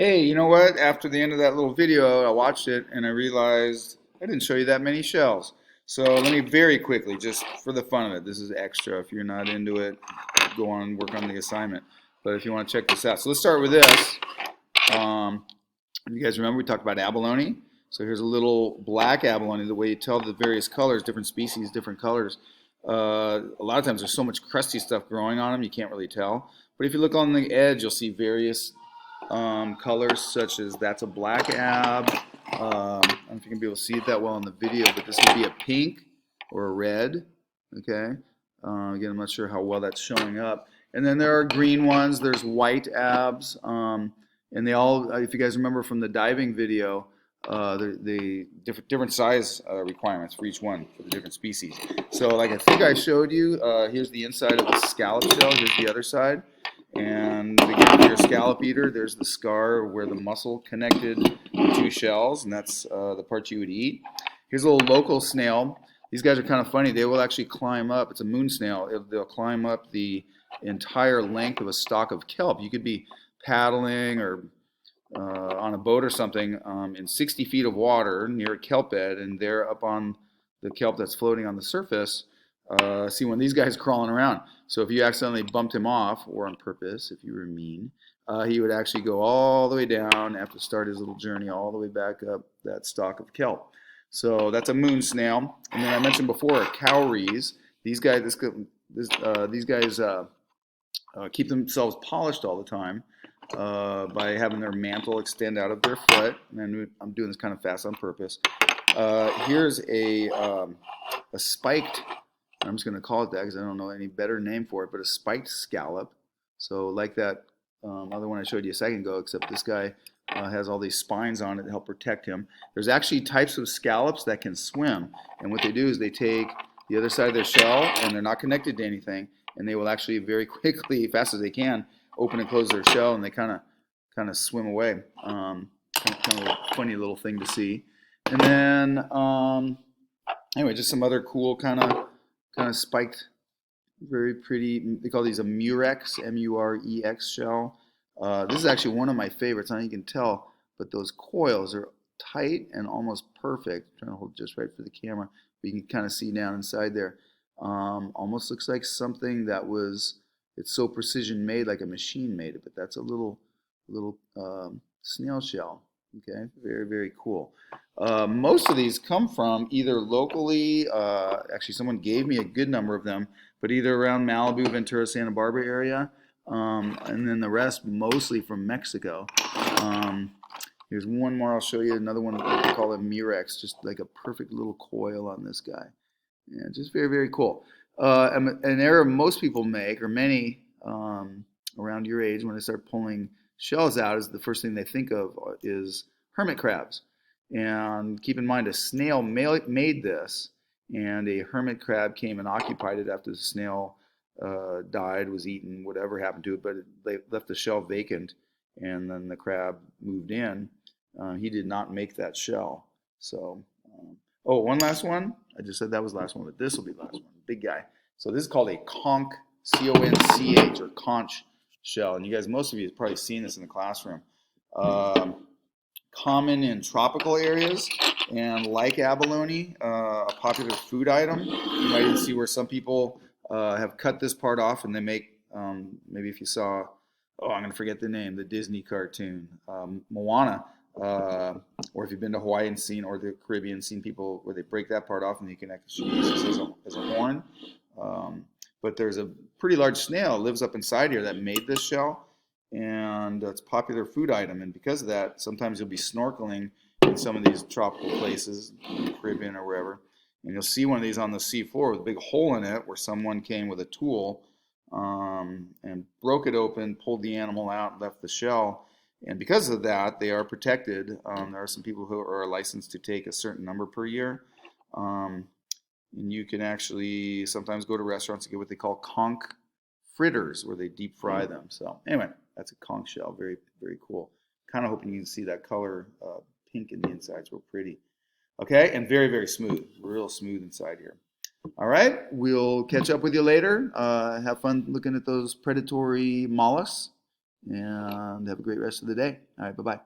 Hey, you know what? After the end of that little video, I watched it and I realized I didn't show you that many shells. So let me very quickly, just for the fun of it, this is extra. If you're not into it, go on and work on the assignment. But if you want to check this out, so let's start with this. Um, you guys remember we talked about abalone? So here's a little black abalone. The way you tell the various colors, different species, different colors. A lot of times there's so much crusty stuff growing on them you can't really tell. But if you look on the edge, you'll see various colors, such as that's a black ab. I don't know if you can be able to see it that well in the video, but this would be a pink or a red. Okay. Again, I'm not sure how well that's showing up. And then there are green ones. There's white abs. And they all, if you guys remember from the diving video, the different size requirements for each one for the different species. So like I think I showed you, here's the inside of a scallop shell. Here's the other side. And again, if you're a scallop eater, there's the scar where the muscle connected the two shells, and that's the part you would eat. Here's a little local snail. These guys are kind of funny. They will actually climb up. It's a moon snail. They'll climb up the entire length of a stalk of kelp. You could be paddling or on a boat or something in 60 feet of water near a kelp bed, and they're up on the kelp that's floating on the surface. See one of these guys crawling around. So if you accidentally bumped him off, or on purpose, if you were mean, he would actually go all the way down, have to start his little journey all the way back up that stalk of kelp. So that's a moon snail. And then I mentioned before, cowries. These guys, these guys keep themselves polished all the time by having their mantle extend out of their foot. And I'm doing this kind of fast on purpose. Here's a spiked, I'm just going to call it that because I don't know any better name for it, but a spiked scallop. So like that other one I showed you a second ago, except this guy has all these spines on it to help protect him. There's actually types of scallops that can swim, and what they do is they take the other side of their shell, and they're not connected to anything, and they will actually very quickly, fast as they can, open and close their shell, and they kind of swim away. Kind of a funny little thing to see. And then anyway, just some other cool kind of spiked, very pretty. They call these a murex, M-U-R-E-X shell. This is actually one of my favorites. I don't know if you can tell, but those coils are tight and almost perfect. I'm trying to hold just right for the camera, but you can kind of see down inside there. Almost looks like something that was, it's so precision made, like a machine made it, but that's a little snail shell. Okay, very, very cool. Most of these come from either locally, actually someone gave me a good number of them, but either around Malibu, Ventura, Santa Barbara area, and then the rest mostly from Mexico. Here's one more I'll show you, another one we call it Murex, just like a perfect little coil on this guy. Yeah, just very, very cool. An error most people make, or many around your age, when they start pulling shells out, is the first thing they think of is hermit crabs. And keep in mind, a snail made this, and a hermit crab came and occupied it after the snail died, was eaten, whatever happened to it, but they left the shell vacant, and then the crab moved in. He did not make that shell. So, oh, one last one. I just said that was the last one, but this will be the last one. Big guy. So this is called a conch, C-O-N-C-H, or conch shell. And you guys, most of you have probably seen this in the classroom. Common in tropical areas, and like abalone, a popular food item. You might even see where some people have cut this part off and they make, maybe if you saw, oh, I'm going to forget the name, the Disney cartoon, Moana, or if you've been to Hawaii and seen, or the Caribbean, seen people where they break that part off and you can actually use this as a horn. But there's a pretty large snail that lives up inside here that made this shell, and it's a popular food item. And because of that, sometimes you'll be snorkeling in some of these tropical places, in the Caribbean or wherever, and you'll see one of these on the seafloor with a big hole in it where someone came with a tool and broke it open, pulled the animal out, left the shell. And because of that, they are protected. There are some people who are licensed to take a certain number per year. And you can actually sometimes go to restaurants and get what they call conch fritters, where they deep fry them. So anyway, that's a conch shell. Very, very cool. Kind of hoping you can see that color pink in the inside. It's real pretty. Okay, and very, very smooth. Real smooth inside here. All right, we'll catch up with you later. Have fun looking at those predatory mollusks. and have a great rest of the day. All right, bye-bye.